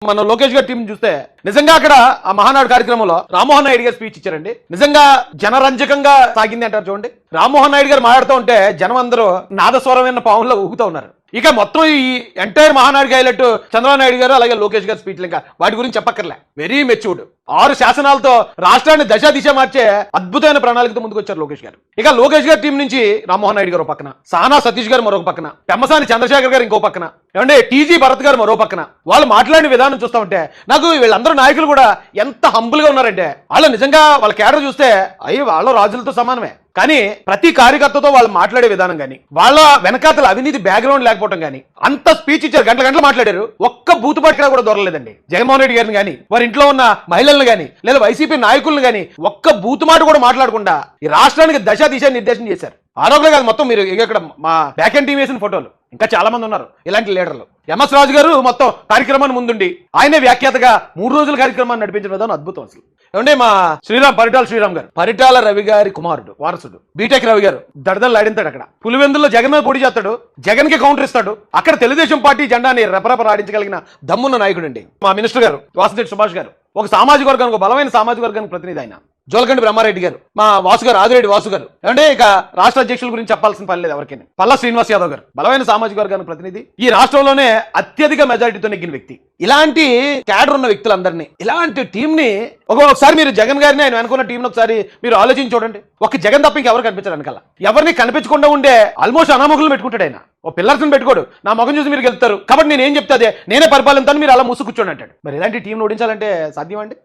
మన లోకేష్ గారి టీం చూస్తే నిజంగా అక్కడ ఆ మహానాడు కార్యక్రమంలో రామ్మోహన్ నాయుడు గారు స్పీచ్ ఇచ్చారండి. నిజంగా జనరంజకంగా సాగింది అంటారు చూడండి. రామ్మోహన్ నాయుడు గారు మాట్లాడుతూ ఉంటే జనం అందరూ నాదస్వరమైన పావుల్లో ఊగుతూ ఉన్నారు. ఇక మొత్తం ఈ ఎంటైర్ మహానాడుకి హైలైట్ చంద్రబాబు నాయుడు గారు అలాగే లోకేష్ గారి స్పీచ్లు, ఇంకా వాటి గురించి చెప్పక్కర్లే. వెరీ మెచ్యూర్డ్ 6 శాసనాలతో రాష్ట్రాన్ని దశ దిశ మార్చే అద్భుతమైన ప్రణాళికతో ముందుకు వచ్చారు లోకేష్ గారు. ఇక లోకేష్ గారి టీం నుంచి రామ్మోహన్ నాయుడు గారు ఒక పక్కన, సానా సతీష్ గారు మరొక పక్కన, పెమ్మసాని చంద్రశేఖర్ గారు ఇంకో పక్కన, ఏమంటే టీజీ భరత్ గారు మరో పక్కన. వాళ్ళు మాట్లాడిన విధానం చూస్తా ఉంటే నాకు వీళ్ళందరూ నాయకులు కూడా ఎంత హంబుల్ గా ఉన్నారంటే, వాళ్ళు నిజంగా వాళ్ళ కేడర్ చూస్తే అయ్యి వాళ్ళ రాజులతో సమానమే. కానీ ప్రతి కార్యకర్తతో వాళ్ళు మాట్లాడే విధానం కానీ, వాళ్ళ వెనకాతల అవినీతి బ్యాక్గ్రౌండ్ లేకపోవడం కానీ, అంత స్పీచ్ ఇచ్చారు, గంటలు మాట్లాడారు. ఒక్క బూతు పట్టుగా కూడా దొరలేదండి. జగన్మోహన్ రెడ్డి గారిని కానీ, వారి ఇంట్లో ఉన్న మహిళలను కానీ, లేదా వైసీపీ నాయకులను కానీ ఒక్క బూతు మాట కూడా మాట్లాడకుండా ఈ రాష్ట్రానికి దశ దిశ నిర్దేశం చేశారు. ఆరోగ్యం కాదు, మొత్తం మీరు ఇక్కడ మా బ్యాక్ అండ్ టీం వేసిన ఫోటోలు ఇంకా చాలా మంది ఉన్నారు ఇలాంటి లీడర్లు. ఎంఎస్ రాజు గారు మొత్తం కార్యక్రమాన్ని ముందుండి ఆయనే వ్యాఖ్యాతగా 3 రోజుల కార్యక్రమాన్ని నడిపించిన విధానం అద్భుతం అసలు. ఏమంటే మా పరిటాల శ్రీరామ్ గారు, పరిటాల రవి గారి కుమారుడు, వారసుడు, బీటెక్ రవి గారు దడదలు ఆడింతాడు. అక్కడ పులివెందుల్లో జగన్ మీద పొడి చేస్తాడు, జగన్ కి కౌంటర్ ఇస్తాడు. అక్కడ తెలుగుదేశం పార్టీ జెండాని రెపరెప ఆడించగలిగిన దమ్మున్న నాయకుడు అండి మా మినిస్టర్ గారు వాసంశెట్టి సుభాష్ గారు. ఒక సామాజిక వర్గానికి, ఒక బలమైన సామాజిక వర్గానికి ప్రతినిధి ఆయన. జోలకండి బ్రహ్మారెడ్డి గారు, మా వాసు గారు, ఆదిరెడ్డి వాసు గారు. అంటే ఇక రాష్ట్ర అధ్యక్షుల గురించి చెప్పాల్సిన పని లేదు ఎవరికైనా. పల్లా శ్రీనివాస్ యాదవ్ గారు బలమైన సామాజిక వర్గానికి ప్రతినిధి, ఈ రాష్ట్రంలోనే అత్యధిక మెజారిటీతో నెగ్గిన వ్యక్తి. ఇలాంటి క్యాడర్ ఉన్న వ్యక్తులందరినీ, ఇలాంటి టీం ని ఒకసారి మీరు జగన్ గారిని ఆయన అనుకున్న టీంని ఒకసారి మీరు ఆలోచించి చూడండి. ఒక జగన్ తప్ప ఇంకెవరు కనిపించారు వెనకాల. ఎవరిని కనిపించకుండా ఉండే ఆల్మోస్ట్ అనామకులు పెట్టుకుంటాడు ఆయన. ఓ పిల్లర్స్ని పెట్టుకోడు, నా ముఖం చూసి మీరు గెలుస్తారు కాబట్టి నేను ఏం చెప్తే అదే నేనే పరిపాలిస్తాను, మీరు అలా ముసు కూర్చోండి అంటాడు. మరి ఇలాంటి టీంను ఓడించాలంటే సాధ్యం అండి?